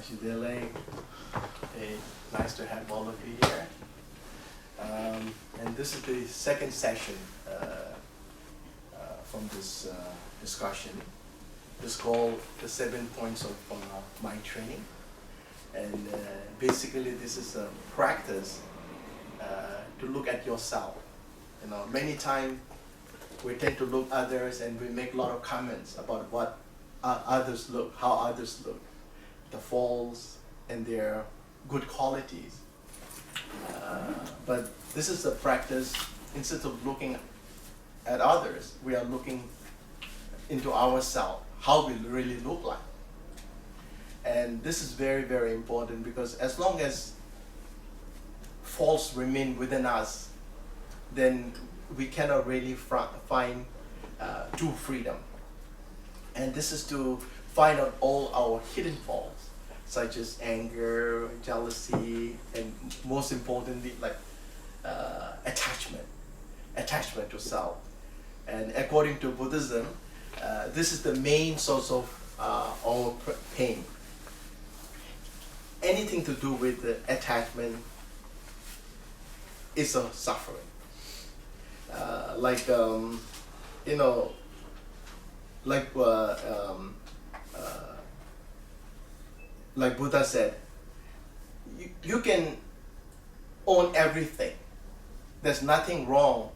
Hey, nice to have all of you here. And this is the second session from this discussion. It's called the 7 points of mind training. And basically this is a practice to look at yourself. You know, many times we tend to look others and we make a lot of comments about what others look, how others look, the faults and their good qualities. But this is a practice, instead of looking at others, we are looking into ourselves, how we really look like. And this is very, very important, because as long as faults remain within us, then we cannot really find true freedom. And this is to find out all our hidden faults, such as anger, jealousy, and most importantly, like attachment to self. And according to Buddhism, this is the main source of our pain. Anything to do with the attachment is a suffering. Like Buddha said, you can own everything. There's nothing wrong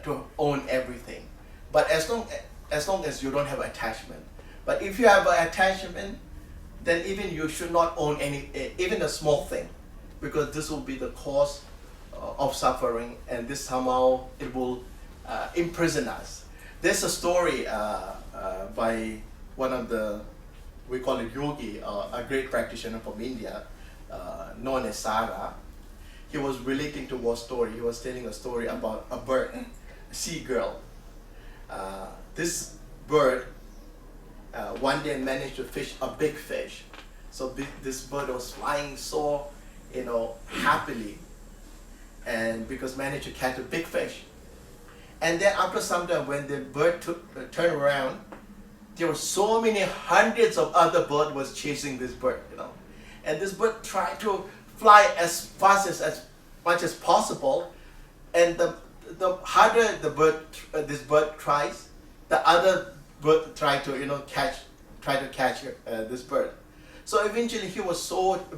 to own everything, but as long as you don't have attachment. But if you have an attachment, then even you should not own even a small thing, because this will be the cause of suffering, and this somehow it will imprison us. There's a story by one of the, we call it yogi, a great practitioner from India, known as Sara. He was relating to one story. He was telling a story about a bird, a seagull. This bird one day managed to fish a big fish. So this bird was flying so, happily, and because managed to catch a big fish. And then after some time, when the bird turned around, there were so many hundreds of other birds was chasing this bird, and this bird tried to fly as fast as much as possible, and the harder this bird tries, the other bird try to catch this bird. So eventually the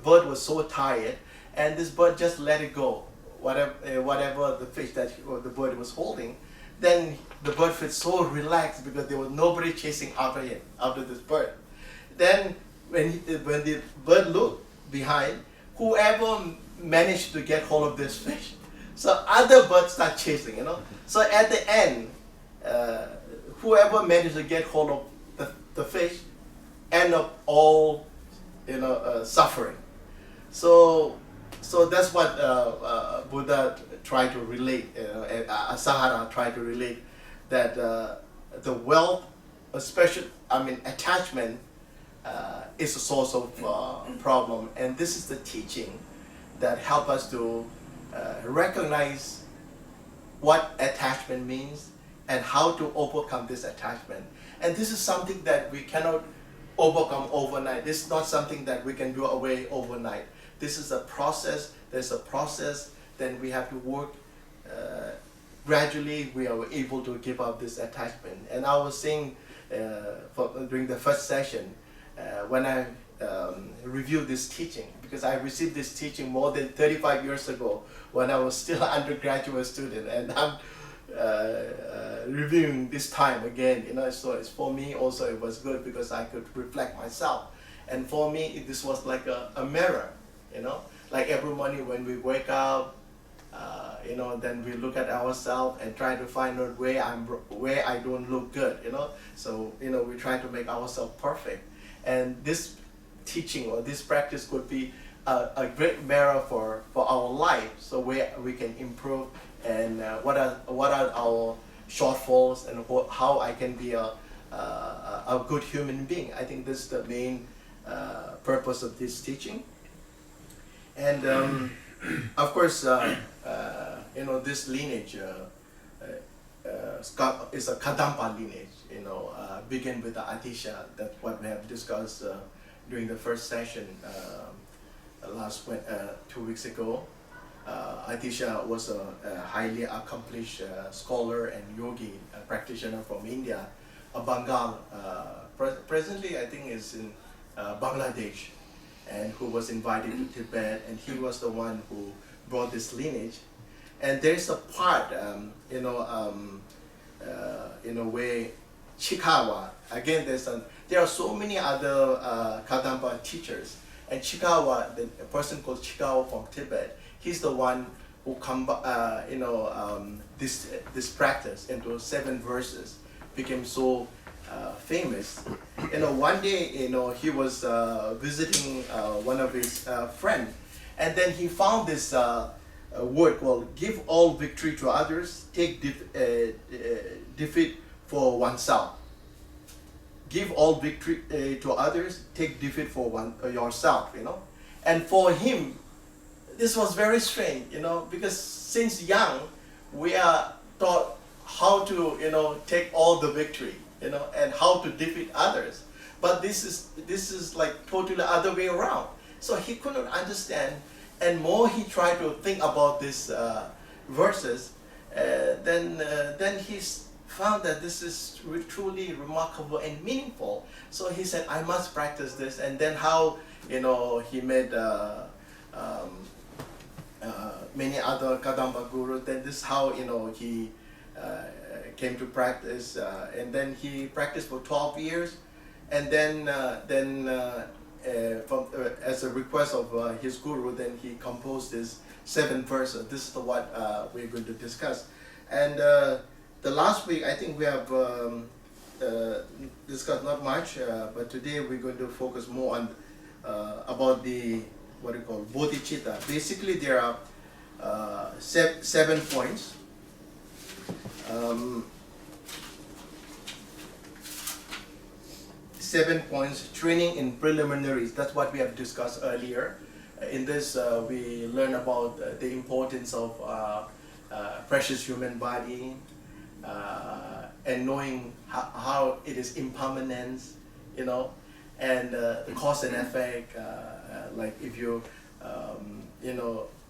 bird was so tired, and this bird just let it go, whatever the fish that the bird was holding. Then the bird felt so relaxed because there was nobody chasing after this bird. Then when the bird looked behind, whoever managed to get hold of this fish, so other birds start chasing, So at the end, whoever managed to get hold of the fish end up all, suffering. So that's what Buddha tried to relate, Sahara tried to relate, that the wealth, especially, attachment, is a source of problem. And this is the teaching that help us to recognize what attachment means and how to overcome this attachment. And this is something that we cannot overcome overnight. This is not something that we can do away overnight. This is a process. There's a process. Then we have to work. Gradually, we are able to give up this attachment. And I was saying during the first session, when I reviewed this teaching, because I received this teaching more than 35 years ago when I was still an undergraduate student, and I'm reviewing this time again. So it's, for me also it was good because I could reflect myself. And for me, this was like a mirror. Like every morning when we wake up, then we look at ourselves and try to find out where I don't look good. So we try to make ourselves perfect. And this teaching or this practice could be a great mirror for our life, so where we can improve, and what are our shortfalls, and how I can be a good human being. I think this is the main purpose of this teaching. And of course, this lineage is a Kadampa lineage. Begin with the Atisha, that's what we have discussed during the first session 2 weeks ago. Atisha was a highly accomplished scholar and yogi practitioner from India, a Bengal. Presently, I think is in Bangladesh, and who was invited to Tibet, and he was the one who brought this lineage. And there's a part, in a way, Chikawa. Again, there are so many other Kadampa teachers, and Chikawa, a person called Chikawa from Tibet, he's the one who this practice into 7 verses, became so famous. One day, he was visiting one of his friends, and then he found this word called "give all victory to others, take defeat for oneself." Give all victory to others, take defeat for yourself. And for him, this was very strange, because since young, we are taught how to, take all the victory, and how to defeat others. But this is like totally other way around. So he couldn't understand, and more he tried to think about these verses, then he found that this is truly remarkable and meaningful. So he said, I must practice this. And then how, he made many other Kadamba gurus. Then this is how, he came to practice. And then he practiced for 12 years. And then as a request of his guru, then he composed this 7 verses. This is what we're going to discuss. And the last week, I think we have discussed not much, but today we're going to focus more on about the what we call bodhichitta. Basically, there are 7 points. 7 points, training in preliminaries. That's what we have discussed earlier. In this, we learn about the importance of precious human body, and knowing how it is impermanence, and the cause and effect. Like if you,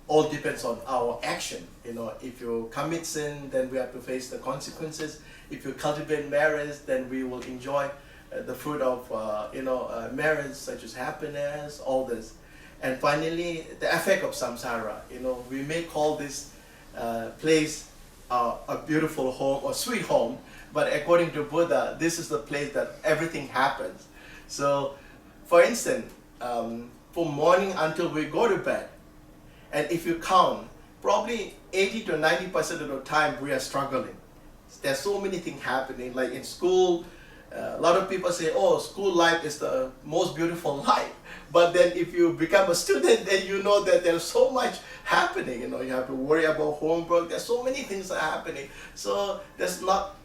all depends on our action. If you commit sin, then we have to face the consequences. If you cultivate merit, then we will enjoy the fruit of merit, such as happiness, all this. And finally, the effect of samsara. We may call this place a beautiful home or sweet home, but according to Buddha, this is the place that everything happens. So, for instance, from morning until we go to bed, and if you count, probably 80 to 90% of the time we are struggling. There's so many things happening, like in school. A lot of people say, oh, school life is the most beautiful life. But then if you become a student, then you know that there's so much happening. You have to worry about homework. There's so many things that are happening. So there's not,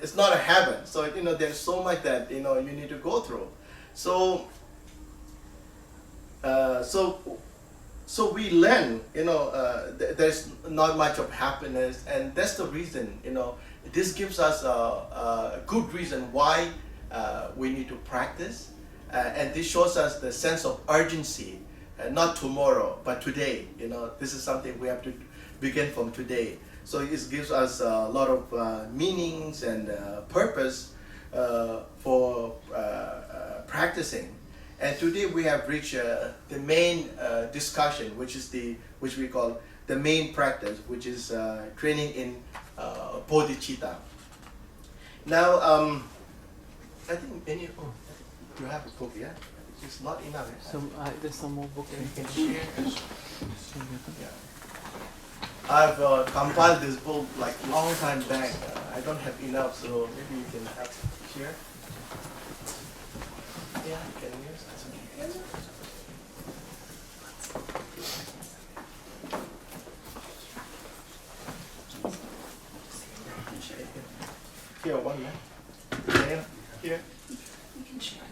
it's not a heaven. So, there's so much that, you need to go through. So we learn, there's not much of happiness. And that's the reason, this gives us a good reason why we need to practice. And this shows us the sense of urgency, not tomorrow, but today. This is something we have to begin from today. So it gives us a lot of meanings and purpose for practicing. And today we have reached the main discussion, which we call the main practice, which is training in bodhichitta. Now, I think you have a book, yeah? It's not enough. There's some more book. You can share. Yeah. I've compiled this book like long time back. I don't have enough, so maybe you can have share. Yeah, you can use that. Here, one man. Here. You can share it.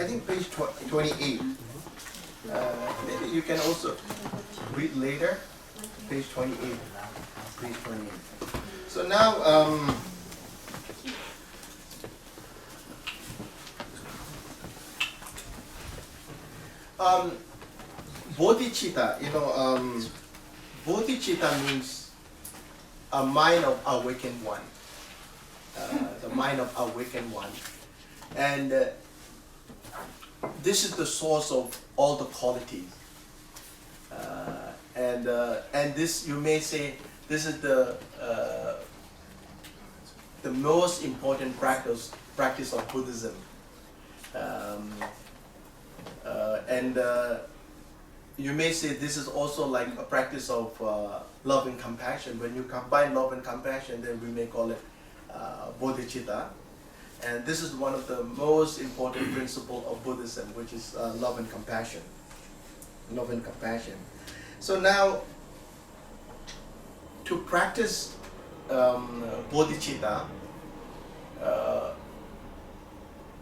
I think page 28. Maybe you can also read later. Page 28. Page 28. So now, bodhichitta, bodhichitta means a mind of awakened one. The mind of awakened one. And this is the source of all the qualities. And this, you may say, this is the most important practice of Buddhism. You may say this is also like a practice of love and compassion. When you combine love and compassion, then we may call it bodhichitta. And this is one of the most important principles of Buddhism, which is love and compassion. Love and compassion. So now, to practice bodhichitta,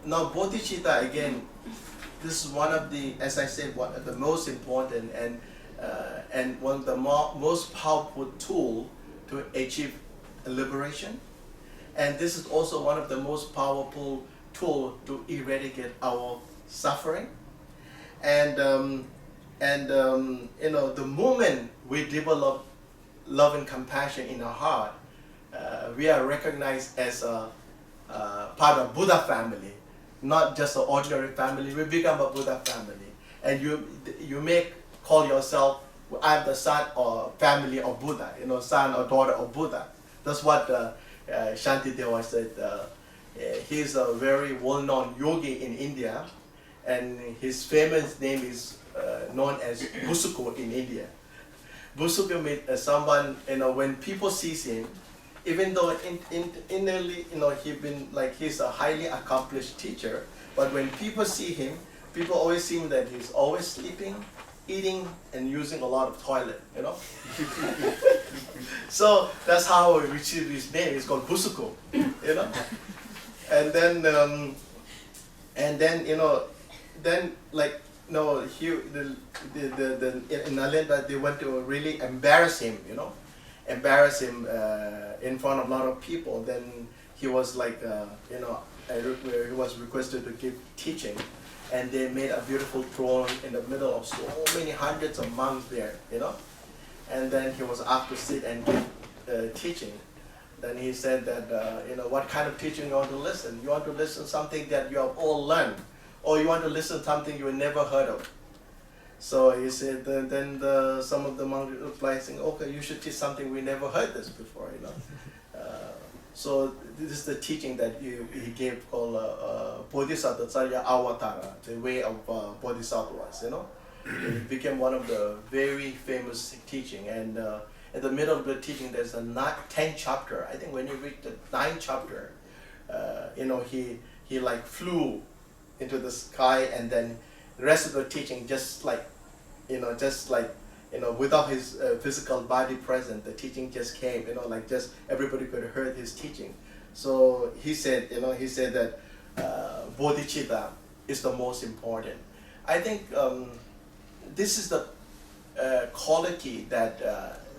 now bodhichitta again, this is one of the, as I said, one of the most important and one of the most powerful tool to achieve liberation. And this is also one of the most powerful tool to eradicate our suffering. And the moment we develop love and compassion in our heart, we are recognized as a part of Buddha family, not just an ordinary family. We become a Buddha family, and you may call yourself, I'm the son or family of Buddha, son or daughter of Buddha. That's what Shantideva said. He's a very well-known yogi in India, and his famous name is known as Busuko in India. Busuko means someone, when people see him, even though initially, he's a highly accomplished teacher, but when people see him, people always see that he's always sleeping, eating, and using a lot of toilet, So that's how we received his name. It's called Busuko, And then, in Nalanda, they went to really embarrass him, in front of a lot of people. Then he was he was requested to give teaching, and they made a beautiful throne in the middle of so many hundreds of monks there, And then he was asked to sit and give teaching. Then he said that, what kind of teaching you want to listen? You want to listen something that you have all learned, or you want to listen something you never heard of? So he said, then some of the monks replied saying, okay, you should teach something we never heard this before, So this is the teaching that he gave called Bodhisattva Avatara, the way of Bodhisattvas, It became one of the very famous teaching. And in the middle of the teaching, there's a 10th chapter. I think when you reach the 9th chapter, he flew into the sky, and then the rest of the teaching without his physical body present, the teaching just came, just everybody could hear his teaching. So he said that bodhicitta is the most important. I think this is the quality that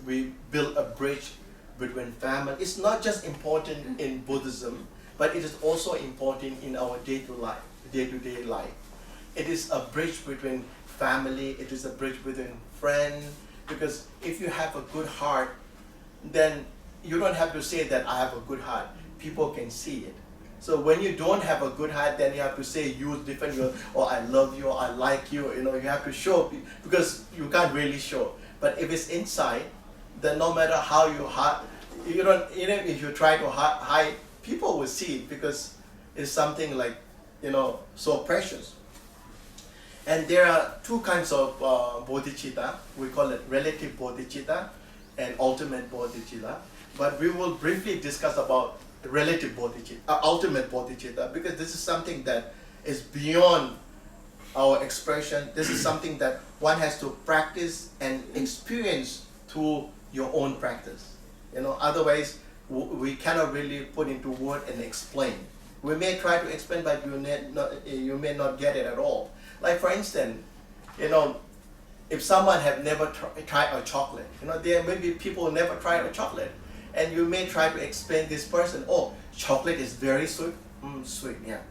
we build a bridge between family. It's not just important in Buddhism, but it is also important in our day-to-day life. It is a bridge between family, it is a bridge between friends, because if you have a good heart, then you don't have to say that I have a good heart. People can see it. So when you don't have a good heart, then you have to say use different words, or I love you, or I like you, you have to show, because you can't really show. But if it's inside, then no matter how you hide, even if you try to hide, people will see it, because it's something so precious. And there are two kinds of bodhicitta. We call it relative bodhicitta and ultimate bodhicitta. But we will briefly discuss about relative bodhicitta, ultimate bodhicitta, because this is something that is beyond our expression. This is something that one has to practice and experience through your own practice. Otherwise we cannot really put into word and explain. We may try to explain, but you may not get it at all. Like for instance, if someone have never tried a chocolate, there may be people who never tried a chocolate, and you may try to explain this person, oh, chocolate is very sweet, sweet, yeah,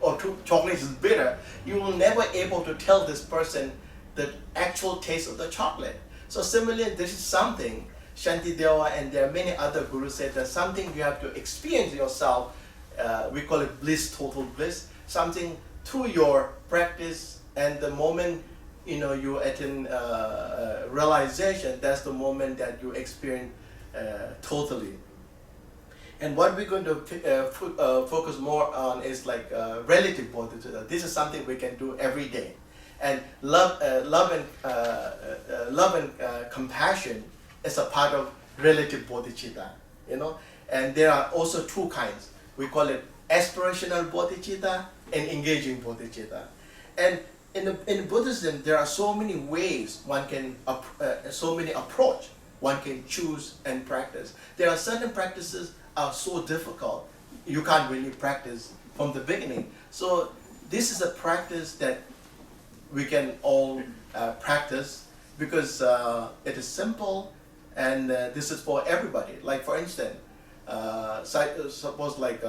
or chocolate is bitter. You will never able to tell this person the actual taste of the chocolate. So similarly, this is something Shantideva and there are many other gurus say that something you have to experience yourself. We call it bliss, total bliss. Something through your practice, and the moment you attain realization, that's the moment that you experience totally. And what we're going to focus more on is like relative bodhichitta. This is something we can do every day. And love and compassion is a part of relative bodhicitta, And there are also two kinds. We call it aspirational bodhicitta and engaging bodhicitta. And in Buddhism, there are so many ways one can, so many approach one can choose and practice. There are certain practices are so difficult, you can't really practice from the beginning. So this is a practice that we can all practice because it is simple, and this is for everybody. Like for instance, suppose like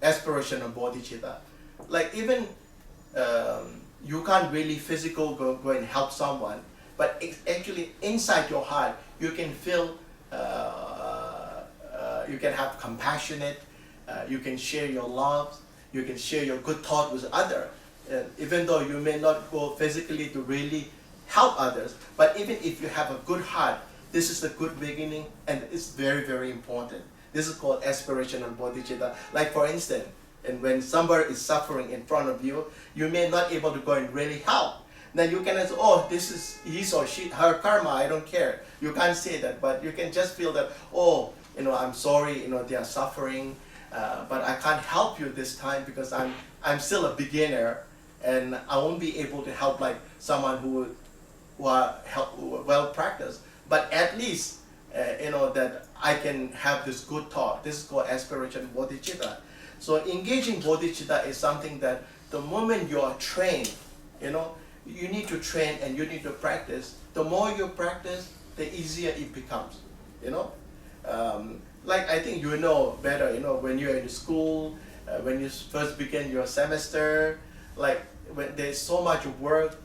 aspirational bodhicitta. Like even you can't really physically go and help someone, but actually inside your heart you can feel, you can have compassionate, you can share your love, you can share your good thought with others. Even though you may not go physically to really help others, but even if you have a good heart, this is a good beginning, and it's very, very important. This is called aspirational bodhicitta. Like for instance, and when somebody is suffering in front of you, you may not able to go and really help. Then you can say, oh, this is his or she, her karma, I don't care. You can't say that, but you can just feel that, oh, I'm sorry, they are suffering, but I can't help you this time because I'm still a beginner, and I won't be able to help like someone who are well practiced. But at least, that I can have this good thought. This is called aspiration bodhicitta. So engaging bodhicitta is something that the moment you are trained, you need to train and you need to practice. The more you practice, the easier it becomes, Like I think you know better, when you're in school, when you first begin your semester, like when there's so much work,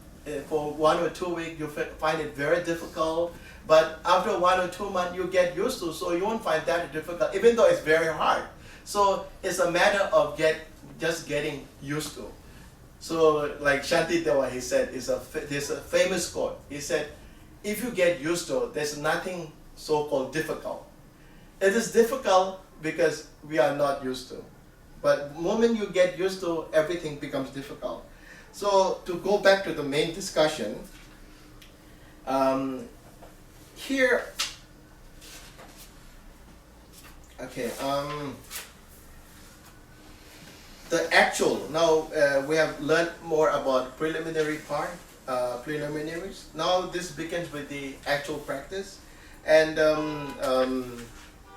for 1 or 2 weeks you find it very difficult, but after 1 or 2 months you get used to, so you won't find that difficult, even though it's very hard. So it's a matter of just getting used to. So like Shantideva, he said, there's a famous quote. He said, if you get used to it, there's nothing so-called difficult. It is difficult because we are not used to. But the moment you get used to, everything becomes difficult. So to go back to the main discussion, here, okay, the actual, now we have learned more about preliminary part, preliminaries. Now this begins with the actual practice. And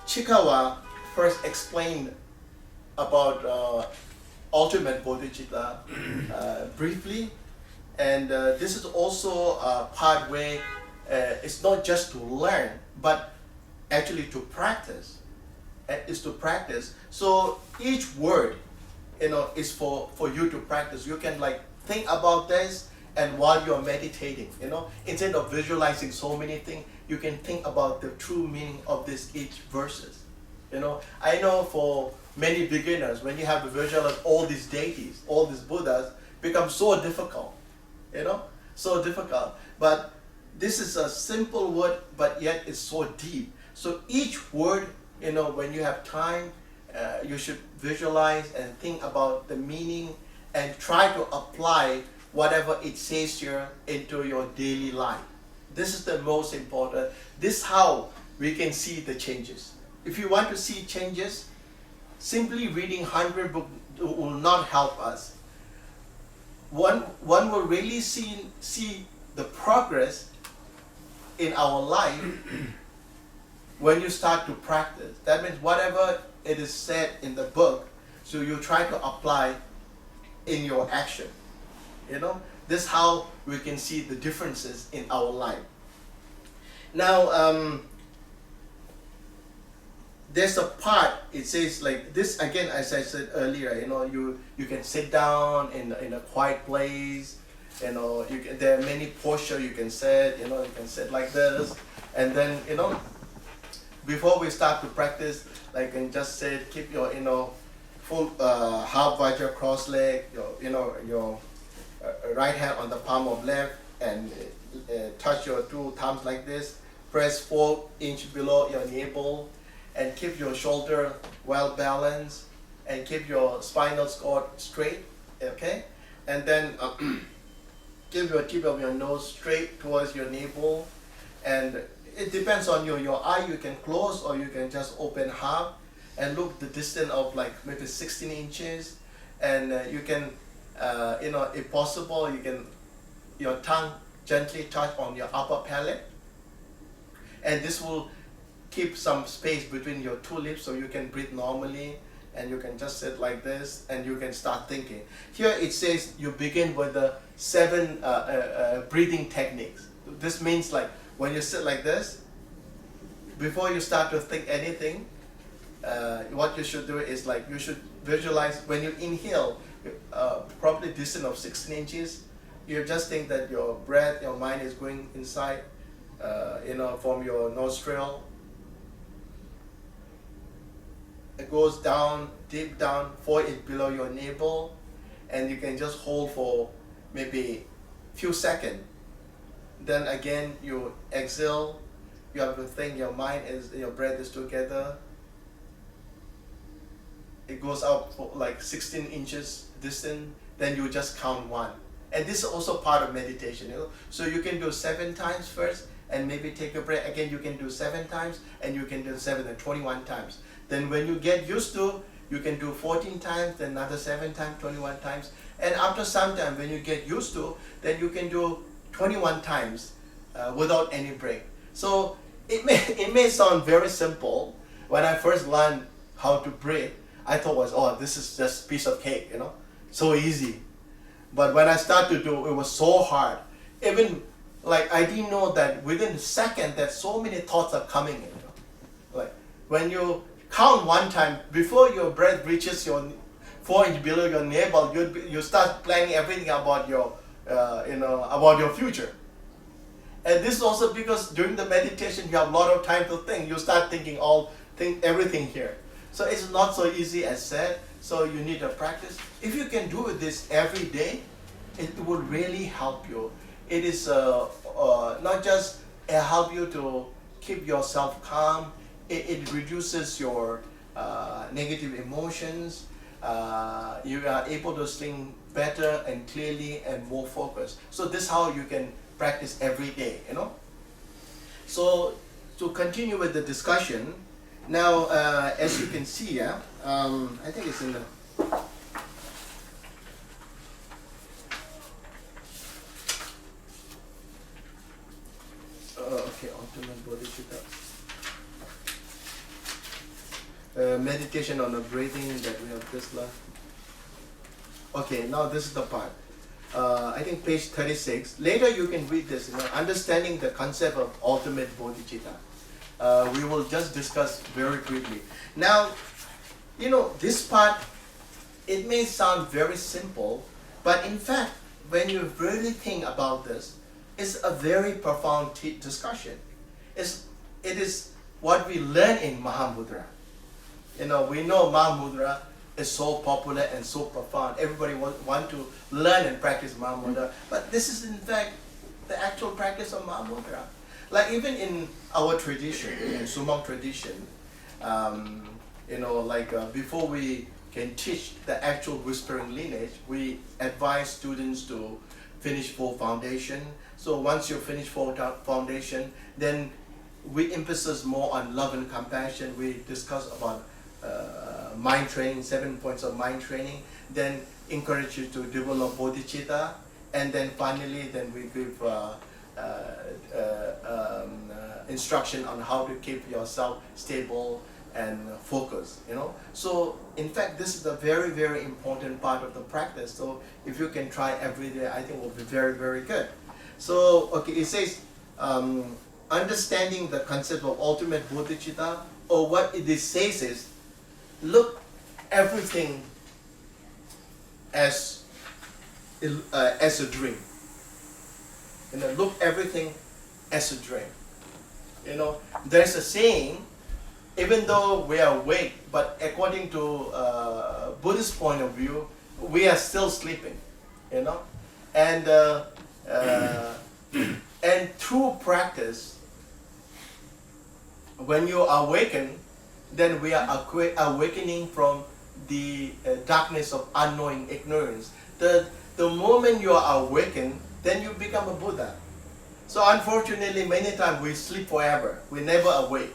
Chikawa first explained about ultimate bodhicitta briefly, and this is also a part where it's not just to learn, but actually to practice. Is to practice. So each word, is for you to practice. You can like think about this, and while you're meditating, instead of visualizing so many things, you can think about the true meaning of each verses. I know for many beginners, when you have to visualize all these deities, all these Buddhas, becomes so difficult, so difficult. But this is a simple word, but yet it's so deep. So each word, when you have time, you should visualize and think about the meaning and try to apply whatever it says here into your daily life. This is the most important. This is how we can see the changes. If you want to see changes, simply reading 100 books will not help us. One will really see the progress in our life when you start to practice. That means whatever it is said in the book, So you try to apply in your action. This is how we can see the differences in our life. Now, there's a part, it says like this again, as I said earlier, you can sit down in a quiet place, there are many postures you can set, you can sit like this, and then, before we start to practice, like, and just say, keep your, full half vajra cross leg, your right hand on the palm of left, and touch your two thumbs like this, press 4 inches below your navel, and keep your shoulder well balanced, and keep your spinal cord straight, okay? And then keep your tip of your nose straight towards your navel, and it depends on you. Your eye you can close or you can just open half and look the distance of like maybe 16 inches, and you can, if possible, you can, your tongue gently touch on your upper palate, and this will keep some space between your two lips so you can breathe normally, and you can just sit like this and you can start thinking. Here it says you begin with the 7 breathing techniques. This means like when you sit like this, before you start to think anything, what you should do is like you should visualize when you inhale, probably distance of 16 inches, you just think that your breath, your mind is going inside, from your nostril. It goes down, deep down, 4 inches below your navel, and you can just hold for maybe few seconds. Then again, you exhale. You have to think your breath is together. It goes out for like 16 inches distance. Then you just count 1. And this is also part of meditation. So you can do 7 times first, and maybe take a break. Again, you can do 7 times, and you can do 7 and 21 times. Then when you get used to, you can do 14 times, then another 7 times, 21 times. And after some time, when you get used to, then you can do 21 times without any break. So it may sound very simple. When I first learned how to breathe, I thought this is just a piece of cake, so easy. But when I started to do, it was so hard. Even like I didn't know that within a second that so many thoughts are coming in. Like when you count 1 time, before your breath reaches your 4 inches below your navel, you start planning everything about your, about your future. And this is also because during the meditation you have a lot of time to think. You start thinking everything here. So it's not so easy as said. So you need to practice. If you can do this every day, it will really help you. It is not just help you to keep yourself calm. It reduces your negative emotions. You are able to think better and clearly and more focused. So this is how you can practice every day, So to continue with the discussion, now as you can see, I think it's in the okay, ultimate bodhichitta. Meditation on the breathing that we have just learned. Okay, now this is the part. I think page 36. Later you can read this, understanding the concept of ultimate bodhicitta. We will just discuss very briefly. Now, this part, it may sound very simple, but in fact, when you really think about this, it's a very profound discussion. It is what we learn in Mahamudra. We know Mahamudra is so popular and so profound. Everybody want to learn and practice Mahamudra, but this is in fact the actual practice of Mahamudra. Like even in our tradition, in Sumang tradition, before we can teach the actual whispering lineage, we advise students to finish full foundation. So once you finish full foundation, then we emphasize more on love and compassion. We discuss about mind training, 7 points of mind training, then encourage you to develop bodhicitta, and then finally then we give instruction on how to keep yourself stable and focus, So in fact, this is a very, very important part of the practice. So if you can try every day, I think it will be very, very good. So, okay, it says, understanding the concept of ultimate bodhicitta, or what it says is, look everything as a dream. Look everything as a dream. There's a saying, even though we are awake, but according to Buddhist point of view, we are still sleeping. And and through practice, when you awaken, then we are awakening from the darkness of unknowing ignorance. The moment you are awakened, then you become a Buddha. So unfortunately, many times we sleep forever. We never awake.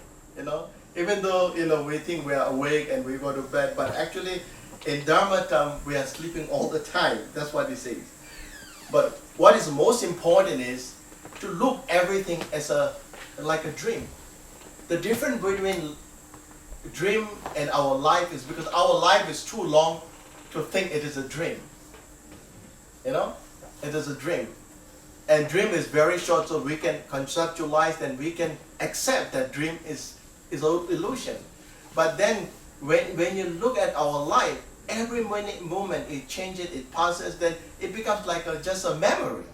Even though we think we are awake and we go to bed, but actually, in Dharma term, we are sleeping all the time. That's what it says. But what is most important is to look everything as like a dream. The difference between dream and our life is because our life is too long to think it is a dream. It is a dream. And dream is very short, so we can conceptualize and we can accept that dream is an illusion. But then when you look at our life, every moment it changes, it passes, then it becomes like just a memory.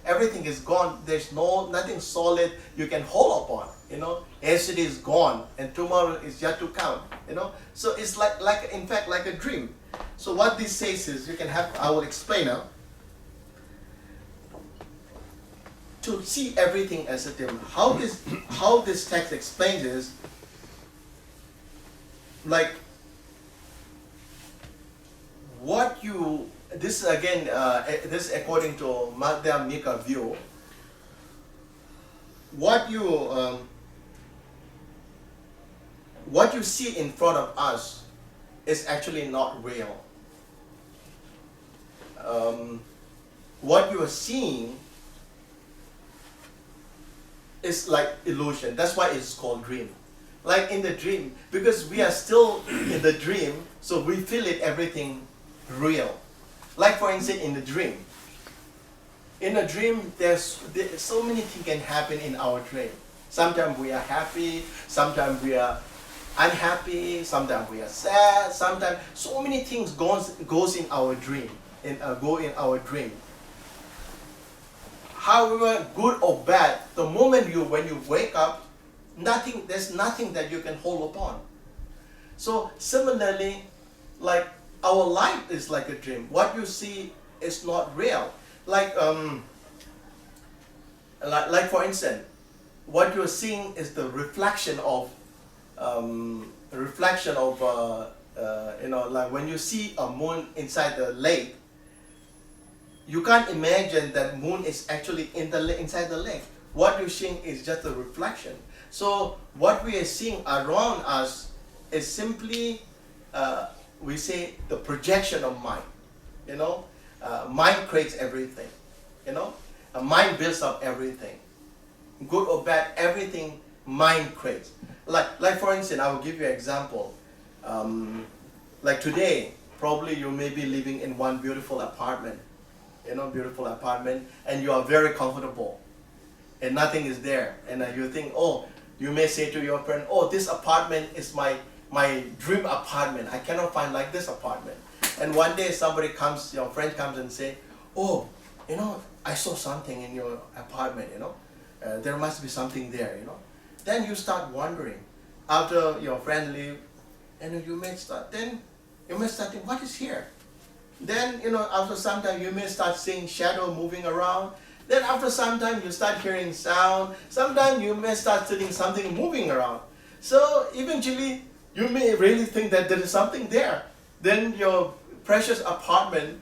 Everything is gone. There's nothing solid you can hold upon. Yesterday is gone and tomorrow is yet to come. So it's like in fact like a dream. So what this says is, I will explain now. To see everything as a dream. How this text explains is, like, this again, this according to Madhyamika view, what you see in front of us is actually not real. What you are seeing is like illusion. That's why it's called dream. Like in the dream, because we are still in the dream, so we feel everything real. Like for instance, in the dream. In a dream, there's so many things can happen in our dream. Sometimes we are happy, sometimes we are unhappy, sometimes we are sad, sometimes so many things goes in our dream, go in our dream. However, good or bad, the moment when you wake up, there's nothing that you can hold upon. So similarly, like our life is like a dream. What you see is not real. Like for instance, what you're seeing is the reflection of like when you see a moon inside the lake, you can't imagine that moon is actually inside the lake. What you're seeing is just a reflection. So what we are seeing around us is simply, we say, the projection of mind. Mind creates everything. A mind builds up everything. Good or bad, everything mind creates. Like for instance, I will give you an example. Like today, probably you may be living in one beautiful apartment. Beautiful apartment, and you are very comfortable, and nothing is there, and you think, you may say to your friend, this apartment is my dream apartment. I cannot find like this apartment. And one day your friend comes and say, I saw something in your apartment. There must be something there. Then you start wondering. After your friend leave, and you may start thinking, what is here? Then, after some time, you may start seeing shadow moving around. Then after some time, you start hearing sound. Sometimes you may start seeing something moving around. So eventually, you may really think that there is something there. Then your precious apartment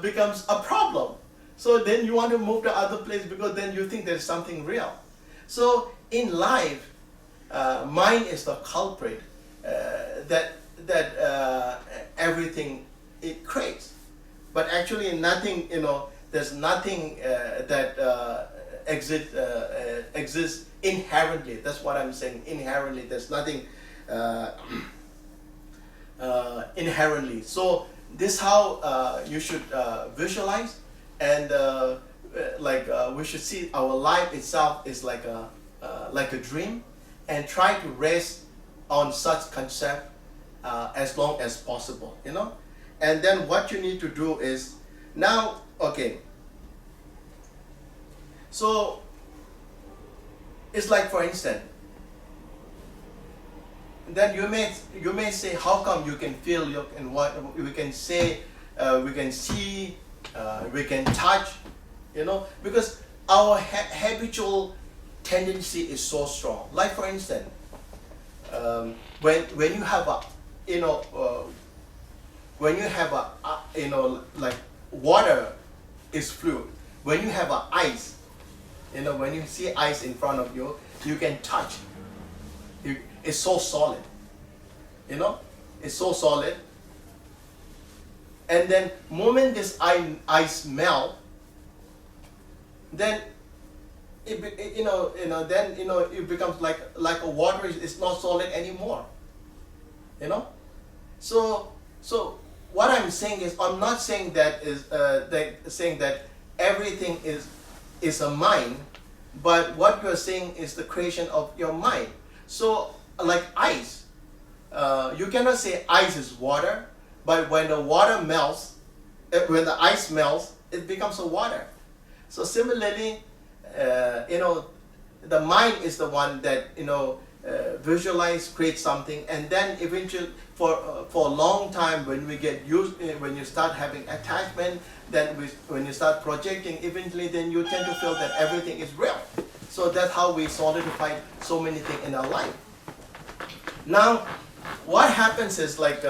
becomes a problem. So then you want to move to other place because then you think there's something real. So in life, mind is the culprit that everything it creates, but actually nothing. There's nothing that exists inherently. That's what I'm saying. Inherently, there's nothing uh, inherently. So this how you should visualize, and we should see our life itself is like a dream, and try to rest on such concept as long as possible, you know. And then what you need to do is now, okay. So it's like, for instance, then you may say, how come you can feel, and what we can say, we can see, we can touch, you know, because our habitual tendency is so strong. Like, for instance, when you have a, you know, when you have a, you know, like water is fluid. When you have a ice, you know, when you see ice in front of you, you can touch. It's so solid, you know, it's so solid. And then moment this ice melt, then it becomes like a water. It's not solid anymore, you know. So what I'm saying is, I'm not saying that saying that everything is a mind, but what you're saying is the creation of your mind. So like ice, you cannot say ice is water, but when the water melts, when the ice melts, it becomes a water. So similarly, you know, the mind is the one that, you know, visualize, create something, and then eventually for a long time, when we get used, when you start having attachment, then when you start projecting, eventually then you tend to feel that everything is real. So that's how we solidify so many things in our life. Now, what happens is, like,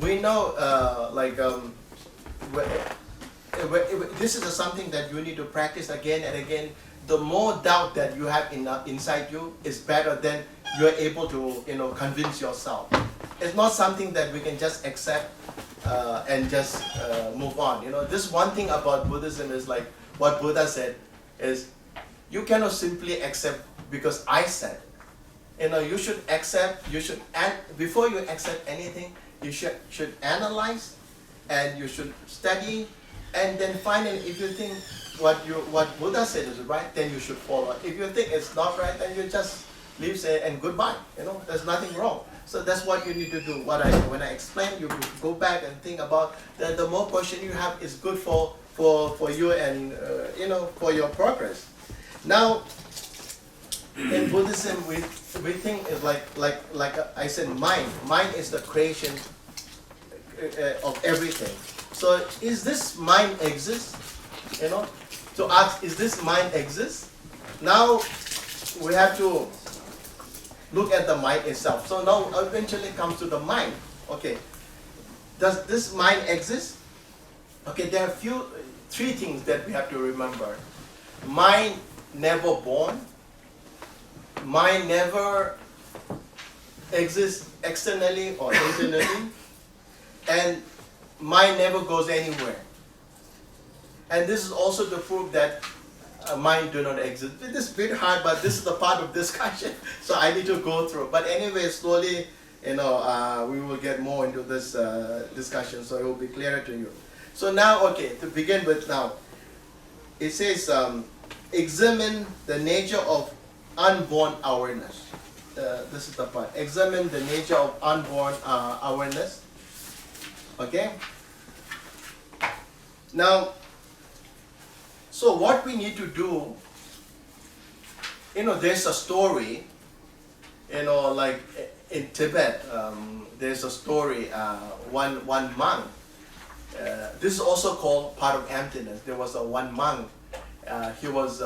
we know, this is something that you need to practice again and again. The more doubt that you have inside you is better than you're able to, you know, convince yourself. It's not something that we can just accept and just move on. You know, this one thing about Buddhism is, like what Buddha said, is you cannot simply accept because I said. You know, you should accept, before you accept anything, you should analyze, and you should study, and then finally, if you think what Buddha said is right, then you should follow. If you think it's not right, then you just leave, say, and goodbye. You know, there's nothing wrong. So that's what you need to do. When I explain, you go back and think about that. The more question you have is good for you, and you know, for your progress. Now, in Buddhism, we think is like I said, mind is the creation of everything. So is this mind exist? You know, to ask, is this mind exist? Now we have to look at the mind itself. So now eventually comes to the mind. Okay, does this mind exist? Okay, there are three things that we have to remember. Mind never born. Mind never exists externally or internally, and mind never goes anywhere. And this is also to prove that mind do not exist. It is a bit hard, but this is the part of discussion, so I need to go through. But anyway, slowly, you know, we will get more into this discussion, so it will be clearer to you. So now, okay, to begin with now, it says, examine the nature of unborn awareness. This is the part. Examine the nature of unborn awareness. Okay? Now, so what we need to do, you know, there's a story, you know, like in Tibet, there's a story, one monk, this is also called part of emptiness. There was one monk, he was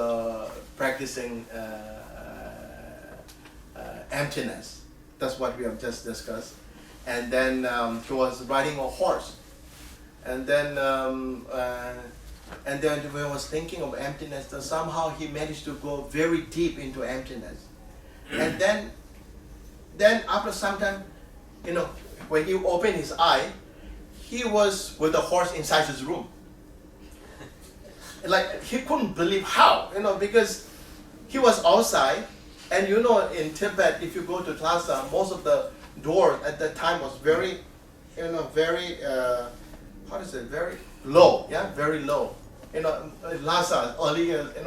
practicing emptiness. That's what we have just discussed. And then he was riding a horse. And then when I was thinking of emptiness, then somehow he managed to go very deep into emptiness. And then after some time, you know, when he opened his eye, he was with the horse inside his room. Like, he couldn't believe how, you know, because he was outside, And you know, in Tibet, if you go to Lhasa, most of the doors at that time was very, very, very low, yeah, very low. In Lhasa, earlier, in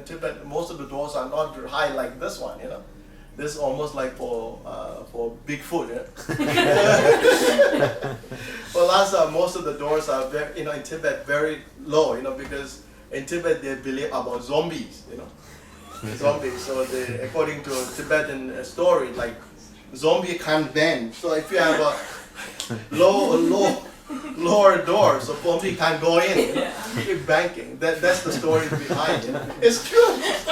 Tibet, most of the doors are not high like this one, This is almost like for Bigfoot, For Lhasa, most of the doors are very, in Tibet, very low, because in Tibet they believe about zombies, Zombies. So according to Tibetan story, like zombie can't bend. So if you have a lower door, so zombie can't go in. Keep banking. That's the story behind it. It's true. That's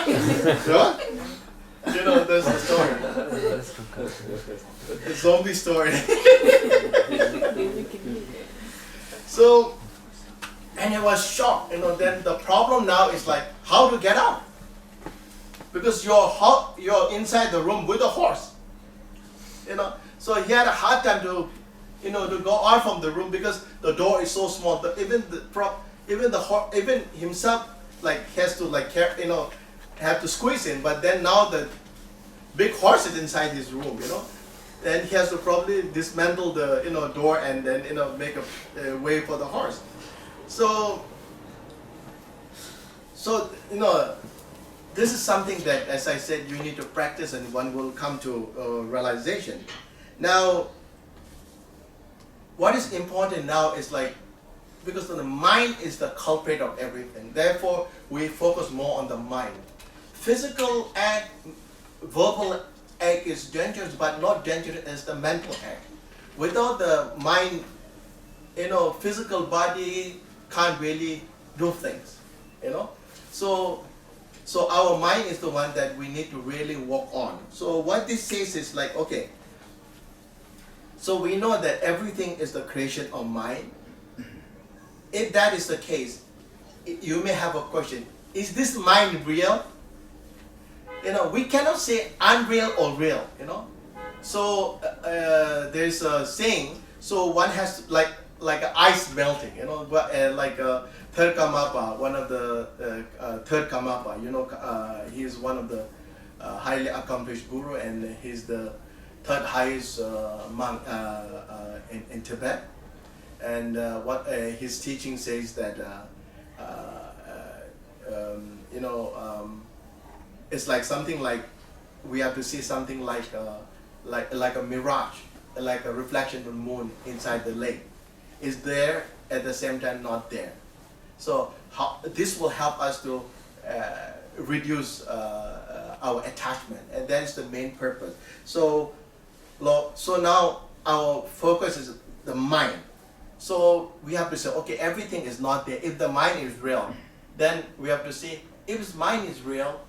the story. The zombie story. So, and it was shocked. Then the problem now is like how to get out. Because you're inside the room with a horse, So he had a hard time to go out from the room because the door is so small. That even himself has to have to squeeze in. But then now the big horse is inside his room, Then he has to probably dismantle the door and then make a way for the horse. So this is something that, as I said, you need to practice and one will come to realization. Now, what is important now is because the mind is the culprit of everything. Therefore, we focus more on the mind. Physical act, verbal act is dangerous, but not dangerous as the mental act. Without the mind, physical body can't really do things, So our mind is the one that we need to really work on. So what this says is okay, so we know that everything is the creation of mind. If that is the case, you may have a question, is this mind real? We cannot say unreal or real, So there's a saying, so one has to, like ice melting, like third Karmapa, one of the third Karmapa, he is one of the highly accomplished guru, and he's the third highest monk in Tibet. And what his teaching says that it's like something like we have to see something like a mirage, like a reflection of the moon inside the lake. Is there at the same time not there. So this will help us to reduce our attachment, and that is the main purpose. So now our focus is the mind. So we have to say, okay, everything is not there. If the mind is real, then we have to see if this mind is real.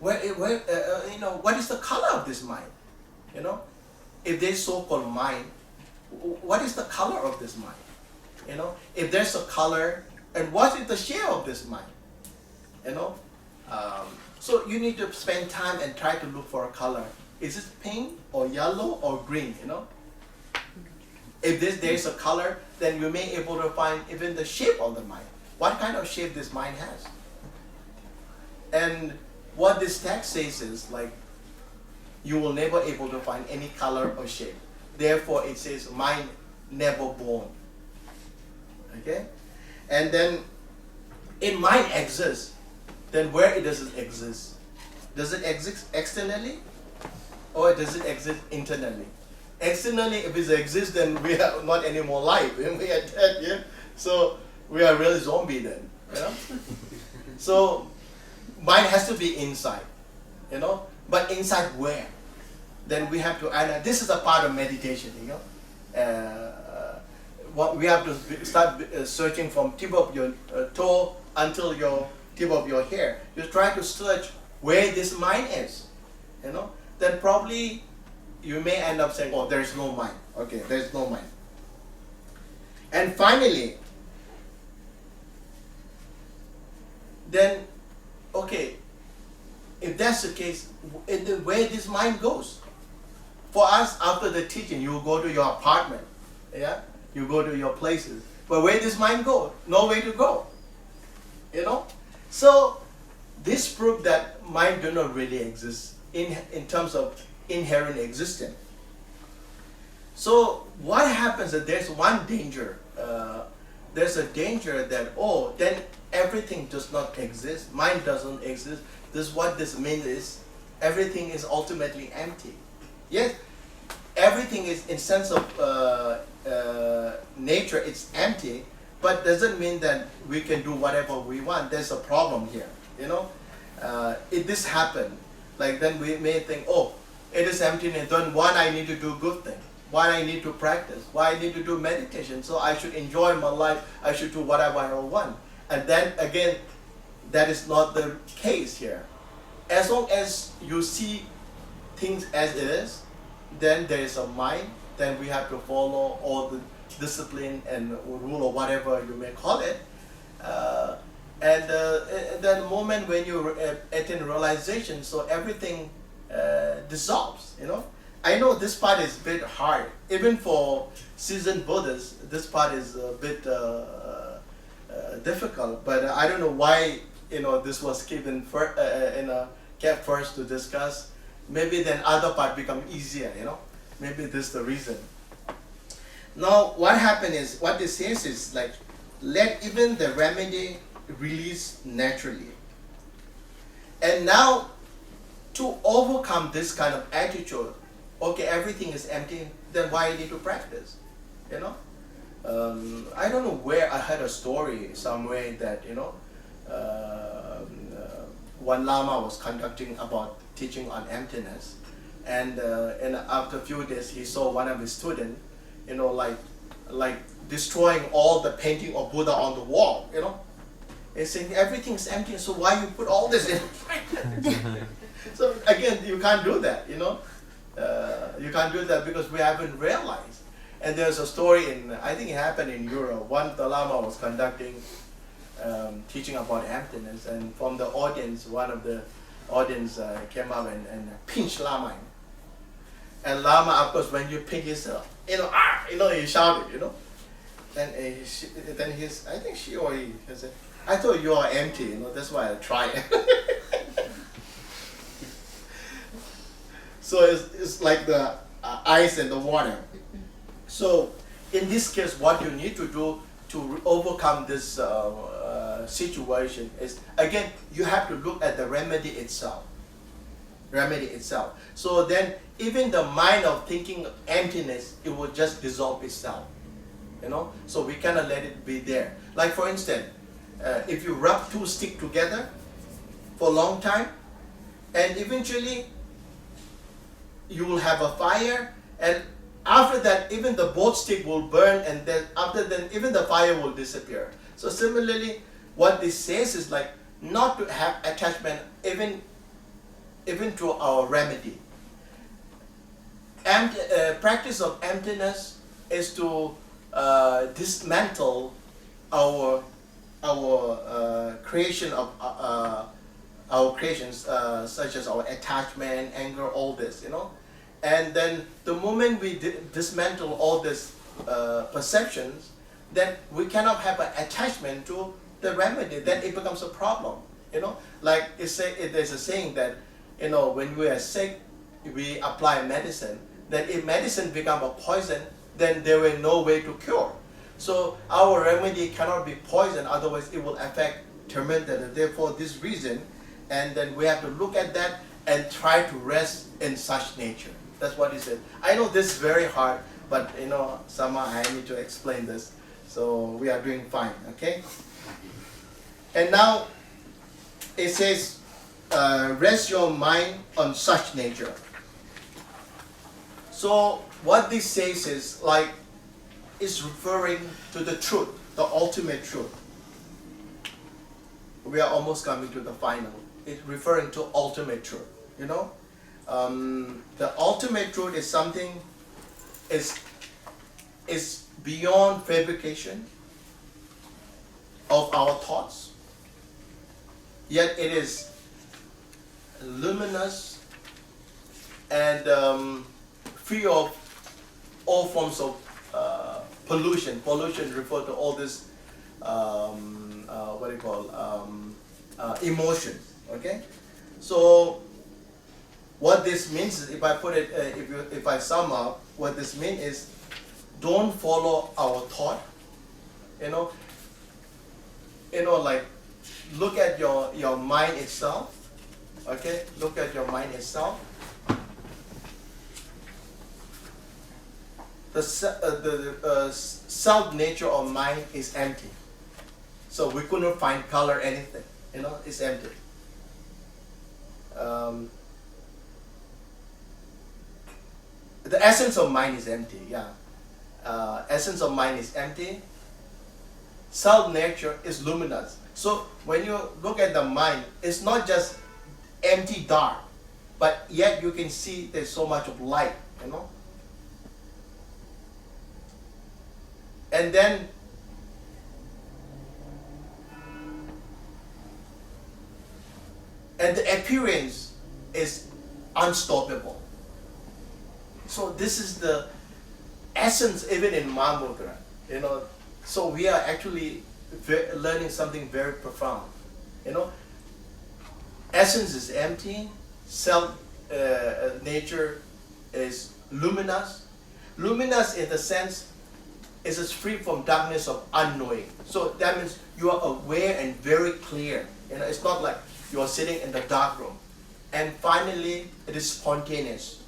What is the color of this mind? If there's so-called mind, what is the color of this mind? If there's a color, and what is the shape of this mind? So you need to spend time and try to look for a color. Is it pink or yellow or green? If there's a color, then you may able to find even the shape of the mind. What kind of shape this mind has? And what this text says is you will never able to find any color or shape. Therefore, it says mind never born. Okay? And then, if mind exists, then where it does it exist? Does it exist externally? Or does it exist internally? Externally, if it exists, then we have not any more life. We are dead, yeah? So, we are really zombie then. So, mind has to be inside. But inside where? Then we have to analyze. This is a part of meditation, what we have to start searching from tip of your toe until your tip of your hair. You try to search where this mind is, then probably you may end up saying, oh, there is no mind. Okay, there is no mind. And finally, then, okay, if that's the case, where this mind goes? For us, after the teaching, you go to your apartment, yeah? You go to your places. But where does mind go? No way to go. So this proves that mind do not really exist in terms of inherent existence. So what happens is there's one danger. There's a danger that, oh, then everything does not exist. Mind doesn't exist. What this means is everything is ultimately empty. Yes, everything is in sense of nature, it's empty, but doesn't mean that we can do whatever we want. There's a problem here, you know. If this happen, like then we may think, oh, it is emptiness, then why I need to do good thing? Why I need to practice? Why I need to do meditation? So I should enjoy my life. I should do whatever I want. And then again, that is not the case here. As long as you see things as it is, then there is a mind. Then we have to follow all the discipline and rule or whatever you may call it. And the moment when you attain realization, so everything dissolves, you know. I know this part is a bit hard. Even for seasoned Buddhists, this part is a bit difficult. But I don't know why, you know, this was given kept first to discuss. Maybe then other part become easier, you know. Maybe this is the reason. Now, what happened is, what this says is like, let even the remedy release naturally. And now, to overcome this kind of attitude, okay, everything is empty, then why I need to practice, you know? I don't know where I heard a story somewhere that, you know, one Lama was conducting about teaching on emptiness, and after a few days he saw one of his students, you know, like destroying all the painting of Buddha on the wall, you know. He's saying everything's empty, so why you put all this in? So again, you can't do that, you know. You can't do that because we haven't realized. And there's a story I think it happened in Europe. One the Lama was conducting teaching about emptiness, and from the audience, one of the audience came up and pinched Lama. And Lama, of course, when you pinch yourself, you know, he shouted, you know. And then I think she or he said, I thought you are empty, you know, that's why I tried. So it's like the ice and the water. So in this case, what you need to do to overcome this situation is, again, you have to look at the remedy itself. So then even the mind of thinking emptiness, it will just dissolve itself. You know, so we cannot let it be there. Like for instance, if you rub two sticks together for a long time, and eventually you will have a fire, and after that even the both stick will burn, and then after that even the fire will disappear. So similarly, what this says is like not to have attachment even to our remedy. And practice of emptiness is to dismantle our creation of our creations, such as our attachment, anger, all this, you know. And then the moment we dismantle all these perceptions, then we cannot have an attachment to the remedy. Then it becomes a problem, you know. Like there's a saying that, you know, when we are sick, we apply medicine. Then if medicine become a poison, then there will no way to cure. So our remedy cannot be poison, otherwise it will affect tremendously. Therefore, this reason, and then we have to look at that and try to rest in such nature. That's what he said. I know this is very hard, but you know, somehow I need to explain this. So we are doing fine, okay? And now it says, rest your mind on such nature. So what this says is like, it's referring to the truth, the ultimate truth. We are almost coming to the final. It's referring to ultimate truth, you know? The ultimate truth is something is beyond fabrication of our thoughts, yet it is luminous and free of all forms of pollution. Pollution refers to all this, emotion, Okay, so what this means is, if I put it, if I sum up, what this means is, don't follow our thought. You know, like, look at your mind itself. Okay, look at your mind itself. The self nature of mind is empty. So we couldn't find color, anything. You know, it's empty. The essence of mind is empty. Yeah, essence of mind is empty. Self nature is luminous. So when you look at the mind, it's not just empty, dark, but yet you can see there's so much of light. You know. And then the appearance is unstoppable. So this is the essence even in Mahamudra. You know, so we are actually learning something very profound. You know, essence is empty, self nature is luminous. Luminous in the sense is free from darkness of unknowing. So that means you are aware and very clear. You know, it's not like you are sitting in the dark room. And finally, it is spontaneous.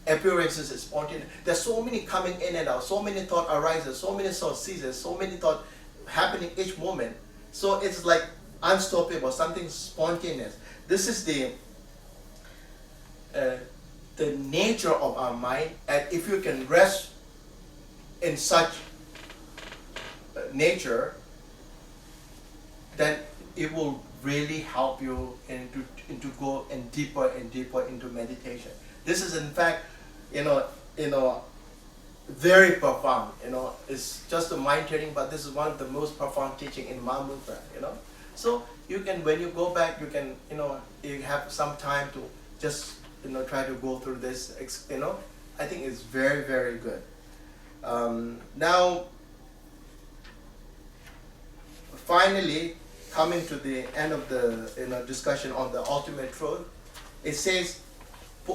Appearances is spontaneous. There's so many coming in and out, so many thoughts arises, so many thoughts ceases, so many thoughts happening each moment. So it's like unstoppable, something spontaneous. This is the nature of our mind, and if you can rest in such nature, then it will really help you into go and deeper into meditation. This is in fact, very profound. It's just a mind training, but this is one of the most profound teaching in Mahamudra. So you can, when you go back, you can, you have some time to just, try to go through this. I think it's very, very good. Now, finally, coming to the end of the discussion on the ultimate truth, it says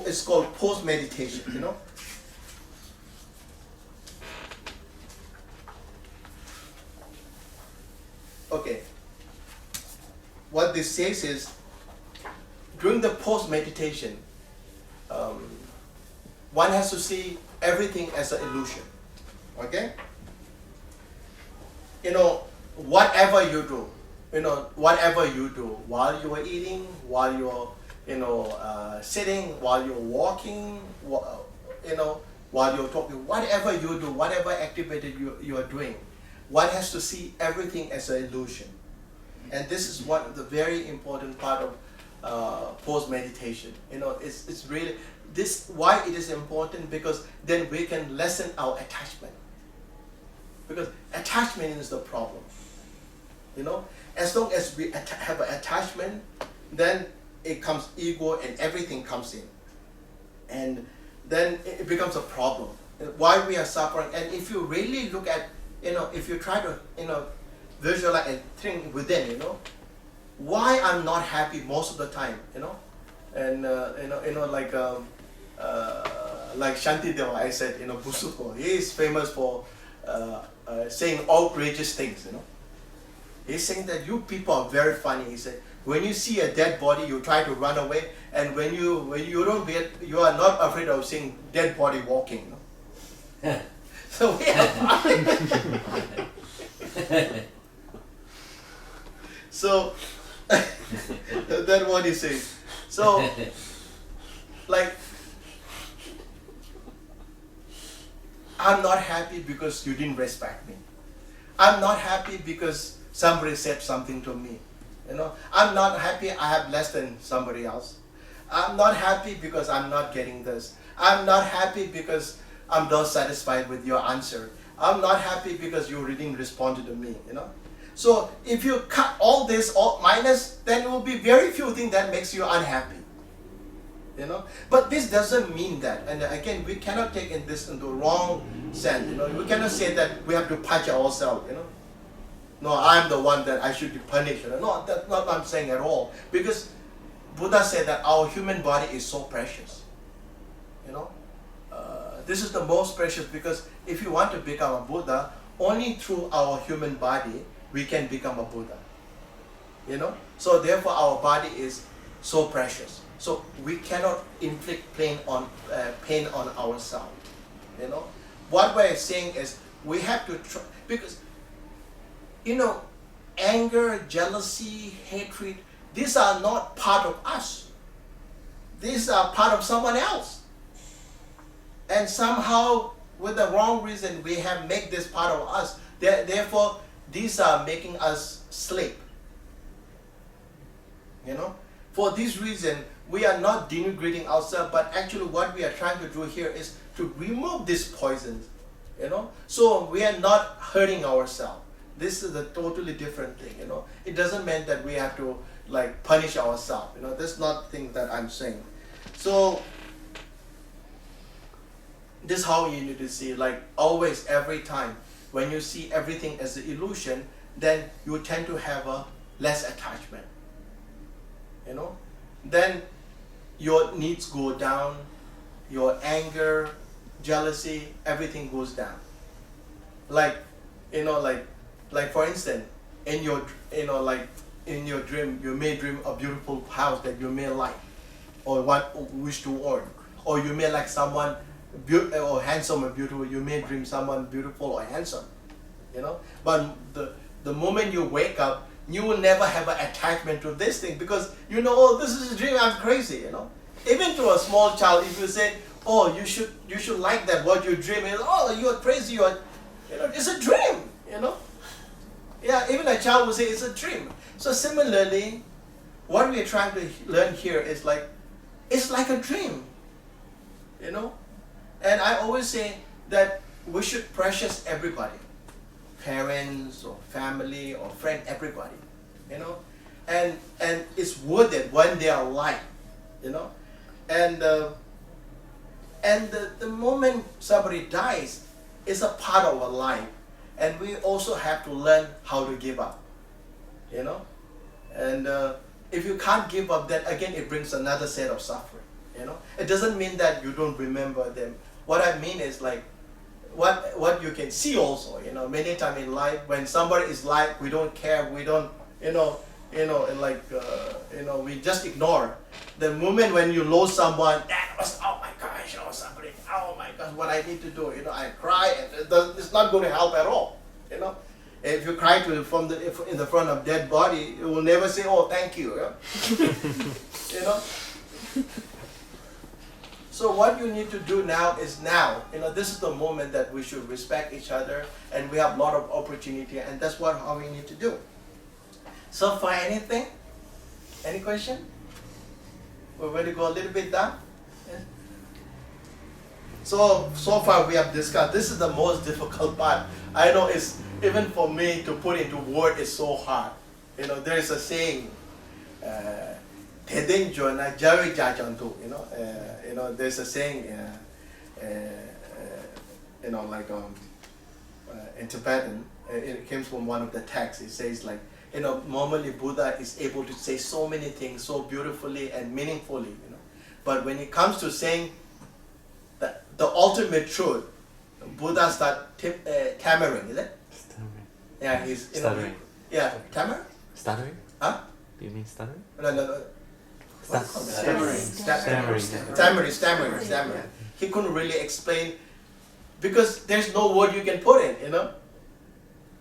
it's called post meditation. Okay. What this says is, during the post meditation, one has to see everything as an illusion. Okay? Whatever you do, while you are eating, while you're, sitting, while you're walking, while you're talking, whatever you do, whatever activity you are doing, one has to see everything as an illusion. And this is one of the very important part of post meditation. It's really this why it is important, because then we can lessen our attachment. Because attachment is the problem. As long as we have an attachment, then it comes ego and everything comes in, and then it becomes a problem. Why we are suffering? And if you really look at, if you try to, visualize and think within, why I'm not happy most of the time, and like Shantideva, I said, Busuko, he is famous for saying outrageous things, He's saying that you people are very funny. He said, when you see a dead body, you try to run away, and when you don't you are not afraid of seeing dead body walking. So we are so that's what he says. So like, I'm not happy because you didn't respect me. I'm not happy because somebody said something to me. I'm not happy I have less than somebody else. I'm not happy because I'm not getting this. I'm not happy because I'm not satisfied with your answer. I'm not happy because you didn't respond to me. So if you cut all this, all minus, then it will be very few things that makes you unhappy. But this doesn't mean that. And again, we cannot take this into wrong sense. We cannot say that we have to punch ourselves. no, I'm the one that I should be punished. No, that's not what I'm saying at all. Because Buddha said that our human body is so precious. You know, this is the most precious, because if you want to become a Buddha, only through our human body we can become a Buddha. You know, so therefore our body is so precious. So we cannot inflict pain on ourselves. You know, what we're saying is we have to try, because you know, anger, jealousy, hatred, these are not part of us. These are part of someone else. And somehow, with the wrong reason, we have made this part of us. Therefore, these are making us slave. You know, for this reason, we are not denigrating ourselves, but actually what we are trying to do here is to remove these poisons. You know, so we are not hurting ourselves. This is a totally different thing. You know, it doesn't mean that we have to like punish ourselves. You know, that's not the thing that I'm saying. So this is how you need to see, like always, every time when you see everything as an illusion, then you tend to have a less attachment. You know, then your needs go down, your anger, jealousy, everything goes down. Like, you know, like for instance, in your, you know, like in your dream, you may dream a beautiful house that you may like, or wish to own, or you may like someone or handsome or beautiful. You may dream someone beautiful or handsome, you know. But the moment you wake up, you will never have an attachment to this thing, because you know, oh, this is a dream, I'm crazy, you know. Even to a small child, if you say, oh, you should like that, what you dream is, oh, you're crazy, you know, it's a dream, you know. Yeah, even a child will say it's a dream. So similarly, what we are trying to learn here is like, it's like a dream, you know. And I always say that we should precious everybody, parents or family or friend, everybody, you know, and it's worth it when they are alive, you know, and the moment somebody dies is a part of our life, and we also have to learn how to give up, you know, and if you can't give up, then again it brings another set of suffering, you know. It doesn't mean that you don't remember them. What I mean is like, what you can see also, you know, many times in life when somebody is alive, we don't care, we don't, you know, like, you know, we just ignore. The moment when you lose someone, that was, oh my gosh, you know, somebody, oh my gosh, what I need to do, you know, I cry, and it's not going to help at all, you know. If you cry in the front of dead body, you will never say, oh, thank you, yeah? You know. So what you need to do now is now. You know, this is the moment that we should respect each other, and we have a lot of opportunity, and that's how we need to do. So far, anything? Any question? We're ready to go a little bit down? Yes? So far we have discussed, this is the most difficult part. I know it's, even for me to put into word is so hard. You know, there is a saying, you know, there's a saying, you know, like in Tibetan, it comes from one of the texts. It says like, you know, normally Buddha is able to say so many things so beautifully and meaningfully, you know. But when it comes to saying the ultimate truth, Buddha start tammering, is it? Stuttering. Yeah, he's, you Stuttering. know, yeah, tammer? Stuttering? Huh? Do you mean stuttering? No. Stammering. He couldn't really explain, because there's no word you can put in, you know.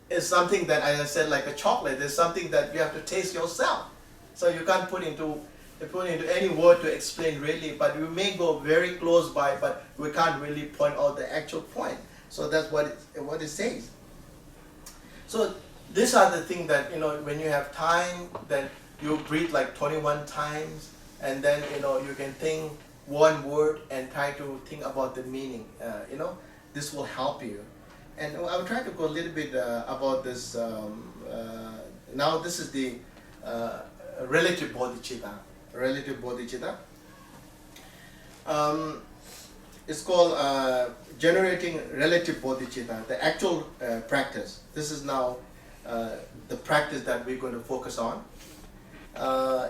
It's something that, as I said, like a chocolate, there's something that you have to taste yourself. So you can't put into any word to explain really, but we may go very close by, but we can't really point out the actual point. So that's what it says. So these are the things that, you know, when you have time, then you breathe like 21 times, and then, you know, you can think one word and try to think about the meaning. You know, this will help you. And I will try to go a little bit about this. Now this is the relative bodhichitta. Relative bodhichitta. It's called generating relative bodhichitta, the actual practice. This is now the practice that we're going to focus on.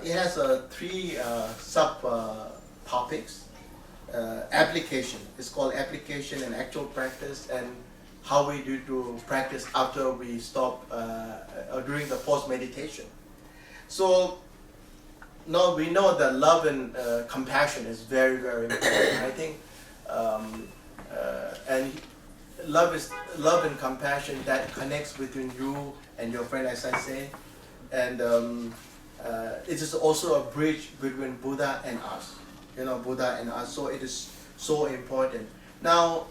It has three sub topics. Application. It's called application and actual practice, and how we do to practice after we stop or during the post meditation. So now we know that love and compassion is very, very important. I think, and love and compassion that connects between you and your friend, as I say, and it is also a bridge between Buddha and us. Buddha and us. So it is so important. Now,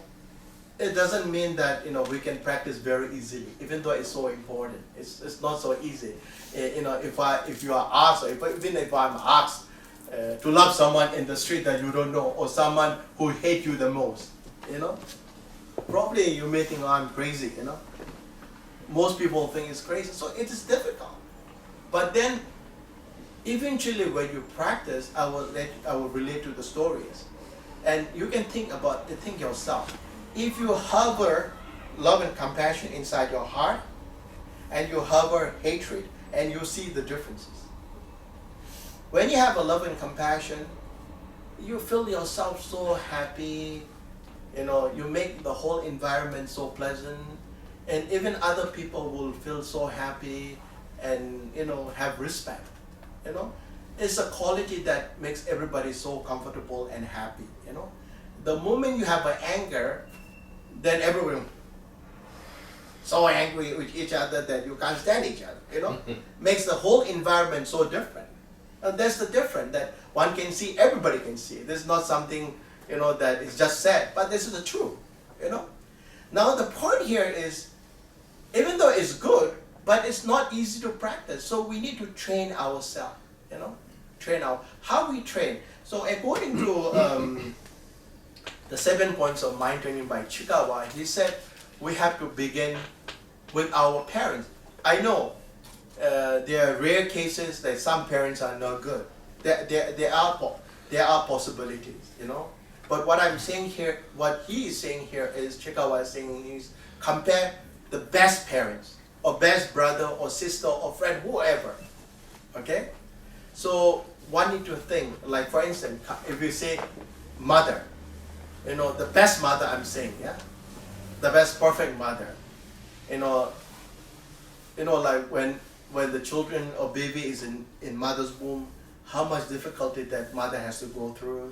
it doesn't mean that we can practice very easily, even though it's so important. It's not so easy. If you are asked, or even if I'm asked to love someone in the street that you don't know, or someone who hates you the most, probably you may think, oh, I'm crazy. Most people think it's crazy. So it is difficult. But then, eventually, when you practice, I will relate to the stories, and you can think yourself. If you harbor love and compassion inside your heart, and you harbor hatred, and you see the differences. When you have a love and compassion, you feel yourself so happy. You make the whole environment so pleasant, and even other people will feel so happy, and have respect. It's a quality that makes everybody so comfortable and happy. The moment you have an anger, then everyone so angry with each other that you can't stand each other. Makes the whole environment so different. And that's the difference that one can see, everybody can see. This is not something that is just said, but this is the truth. Now the point here is, even though it's good, but it's not easy to practice. So we need to train ourselves, how we train. So according to the 7 points of mind training by Chikawa, he said we have to begin with our parents. I know there are rare cases that some parents are not good. There are possibilities, But what I'm saying here, what he is saying here is, Chikawa is saying is, compare the best parents, or best brother or sister or friend, whoever. Okay? So one need to think, like for instance, if we say mother, the best mother I'm saying, yeah? The best perfect mother. Like when the children or baby is in mother's womb, how much difficulty that mother has to go through.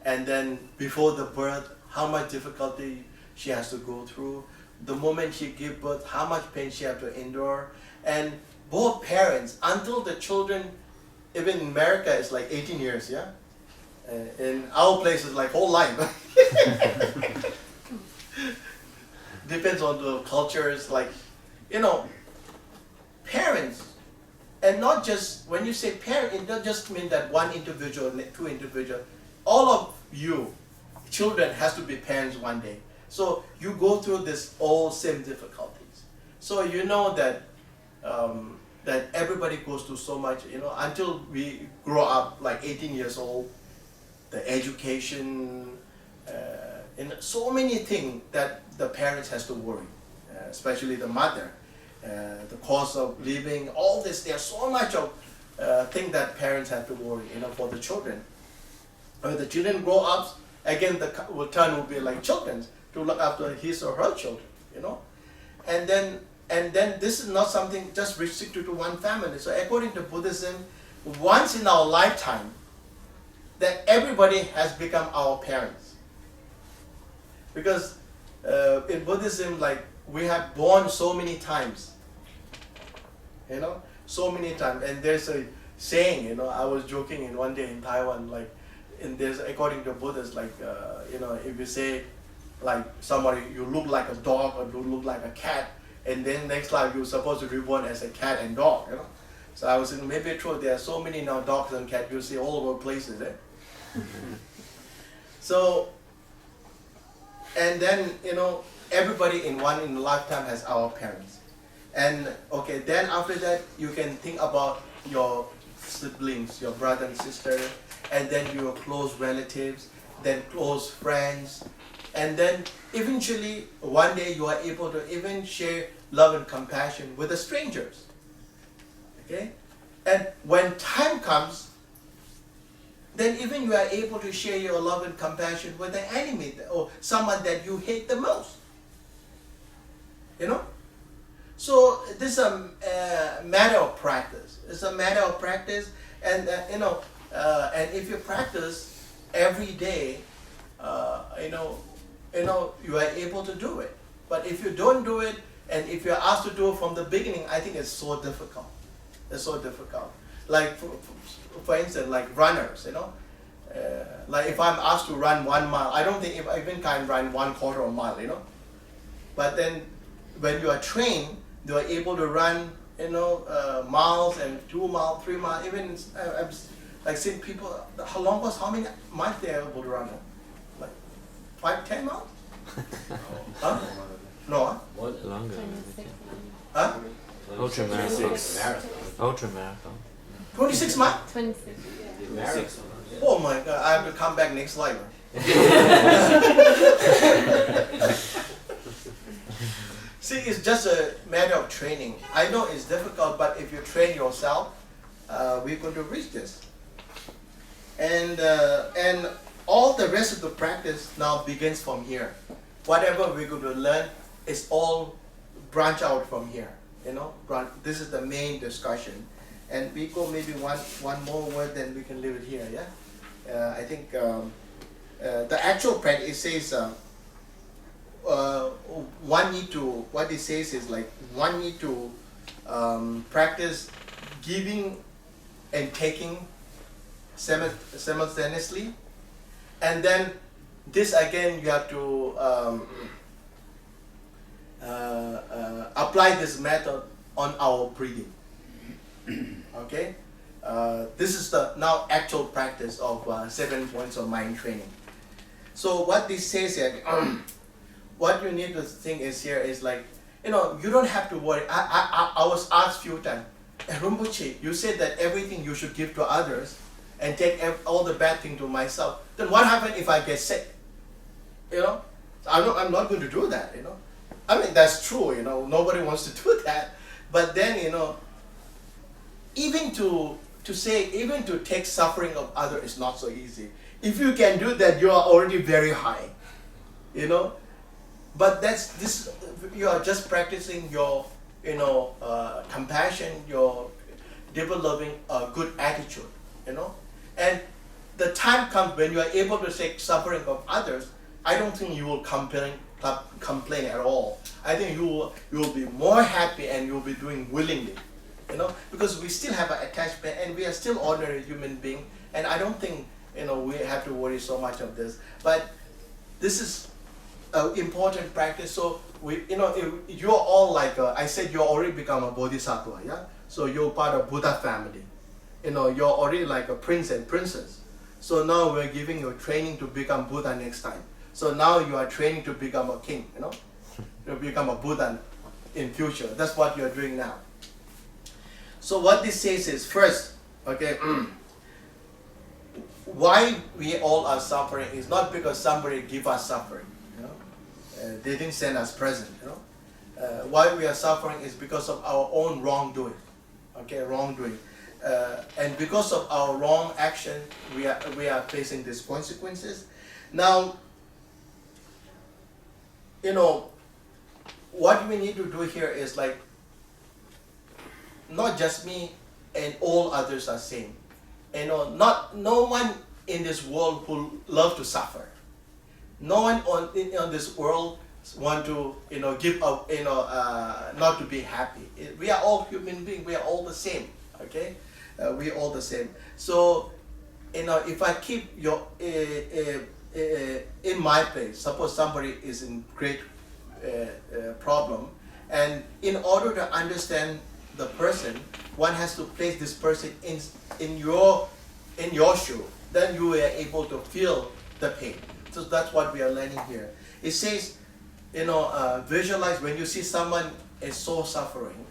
And then before the birth, how much difficulty she has to go through. The moment she gives birth, how much pain she has to endure. And both parents, until the children, even in America, it's like 18 years, yeah? In our place, it's like whole life. Depends on the cultures, like, parents. And not just, when you say parent, it doesn't just mean that one individual, two individuals. All of you, children, has to be parents one day. So you go through this all same difficulties. So you know that that everybody goes through so much, until we grow up like 18 years old, the education, and so many things that the parents has to worry, especially the mother, the cost of living, all this. There's so much of thing that parents have to worry, for the children. When the children grow up, again the turn will be like children to look after his or her children, and then this is not something just restricted to one family. So according to Buddhism, once in our lifetime, that everybody has become our parents. Because in Buddhism, like, we have born so many times, so many times. And there's a saying, I was joking in one day in Taiwan, like, and there's, according to Buddhists, like, if you say, like, somebody, you look like a dog or you look like a cat, and then next life you're supposed to be born as a cat and dog, So I was thinking, maybe it's true, there are so many now dogs and cats you see all over places, So, and then, everybody in a lifetime has our parents. And, okay, then after that, you can think about your siblings, your brother and sister, and then your close relatives, then close friends, and then eventually, one day you are able to even share love and compassion with the strangers. Okay? And when time comes, then even you are able to share your love and compassion with the enemy or someone that you hate the most. You know? So this is a matter of practice. It's a matter of practice, and and if you practice every day, you are able to do it. But if you don't do it, and if you're asked to do it from the beginning, I think it's so difficult. It's so difficult. Like for instance, like runners, like if I'm asked to run 1 mile, I don't think if I even can run 1/4 mile, But then when you are trained, you are able to run, miles and 2 miles, 3 miles. Even I've like seen people. How many miles they are able to run? Like 5, 10 miles? Huh? No. Huh? Longer. Huh? Ultra marathon. Ultra marathon. 26 miles? 26. Oh my God! I have to come back next life. See, it's just a matter of training. I know it's difficult, but if you train yourself, we're going to reach this. And all the rest of the practice now begins from here. Whatever we're going to learn is all branch out from here. This is the main discussion. And we go maybe one more word, then we can leave it here. Yeah. I think the actual practice, it says one need to. What it says is like one need to practice giving and taking simultaneously, and then this again you have to apply this method on our breathing. Okay, this is the now actual practice of 7 points of mind training. So what this says here, what you need to think is here is like, you don't have to worry. I was asked few times, Rinpoche, you said that everything you should give to others and take all the bad thing to myself. Then what happens if I get sick? I'm not going to do that. I mean that's true. Nobody wants to do that. But then even to take suffering of others is not so easy. If you can do that, you are already very high. But you are just practicing your compassion, your developing a good attitude. And the time comes when you are able to take suffering of others. I don't think you will complain at all. I think you will be more happy and you will be doing willingly. Because we still have an attachment and we are still ordinary human being, and I don't think we have to worry so much of this. But this is an important practice. So you're all like I said, you already become a bodhisattva, yeah. So you're part of Buddha family. You're already like a prince and princess. So now we're giving you training to become Buddha next time. So now you are training to become a king. To become a Buddha in future. That's what you're doing now. So what this says is first, okay, why we all are suffering is not because somebody give us suffering, they didn't send us present, why we are suffering is because of our own wrongdoing, wrongdoing, and because of our wrong action, we are facing these consequences. Now, what we need to do here is like, not just me and all others are same. No one in this world who love to suffer. No one on this world want to give up not to be happy. We are all human beings. We are all the same. Okay, we are all the same. So if I keep your in my place, suppose somebody is in great problem, and in order to understand the person, one has to place this person in your shoe. Then you are able to feel the pain. So that's what we are learning here. It says, visualize when you see someone is so suffering,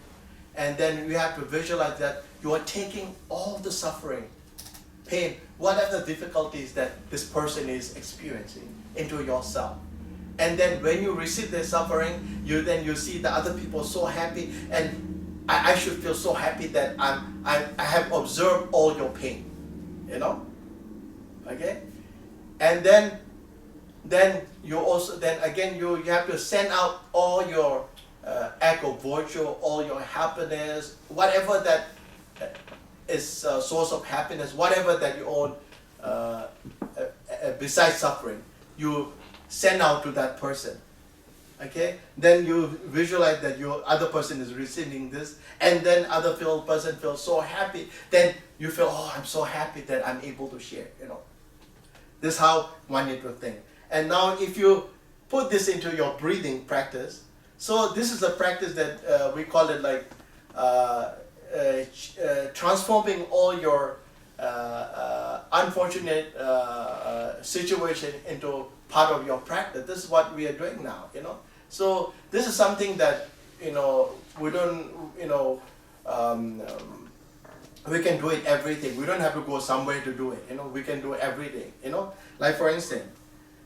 and then you have to visualize that you are taking all the suffering, pain, whatever the difficulties that this person is experiencing into yourself. And then when you receive the suffering, you see the other people so happy, and I should feel so happy that I have observed all your pain, you know. Okay, and then you also you have to send out all your act of virtue, all your happiness, whatever that is a source of happiness, whatever that you own besides suffering, you send out to that person. Okay, then you visualize that your other person is receiving this, and then other person feels so happy. Then you feel, oh, I'm so happy that I'm able to share. You know, this is how one need to think. And now, if you put this into your breathing practice, so this is a practice that we call it like transforming all your unfortunate situation into part of your practice. This is what we are doing now, you know. So this is something that, you know, we don't, you know, we can do it everything. We don't have to go somewhere to do it, you know. We can do it every day, you know. Like for instance,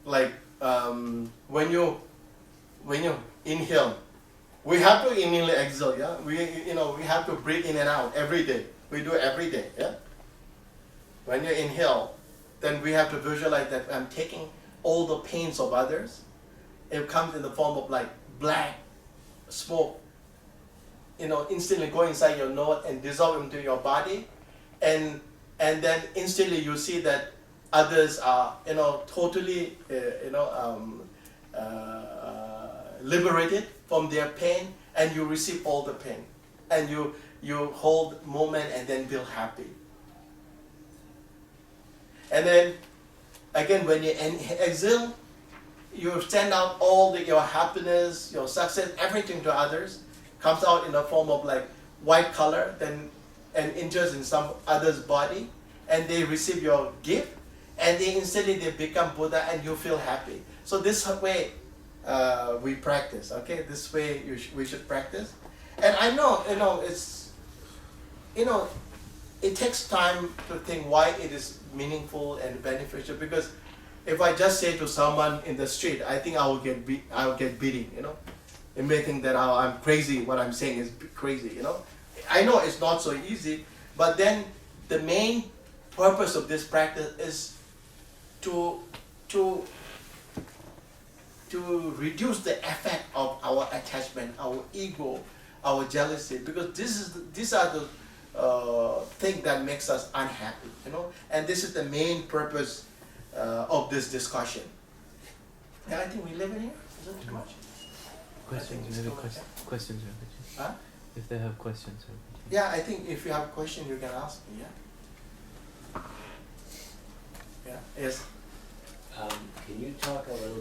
like when you inhale, we have to inhale, exhale, yeah. We have to breathe in and out every day. We do it every day, yeah. When you inhale, then we have to visualize that I'm taking all the pains of others. It comes in the form of like black smoke, you know, instantly go inside your nose and dissolve into your body, and then instantly you see that others are, you know, totally, liberated from their pain, and you receive all the pain, and you hold moment and then feel happy. And then again, when you exhale, you send out all your happiness, your success, everything to others, comes out in the form of like white color, then and enters in some other's body, and they receive your gift, and they instantly they become Buddha, and you feel happy. So this way we practice. Okay, this way we should practice. And I know, you know, it's, you know, it takes time to think why it is meaningful and beneficial, because if I just say to someone in the street, I think I will get beating, you know. It may think that I'm crazy, what I'm saying is crazy, you know. I know it's not so easy, but then the main purpose of this practice is to reduce the effect of our attachment, our ego, our jealousy, because these are the thing that makes us unhappy, you know, and this is the main purpose of this discussion. Yeah, I think we live in here. Is it too much? Questions? Questions? Huh? If they have questions. Yeah, I think if you have a question, you can ask me. Yeah. Yeah. Yes. Can you talk a little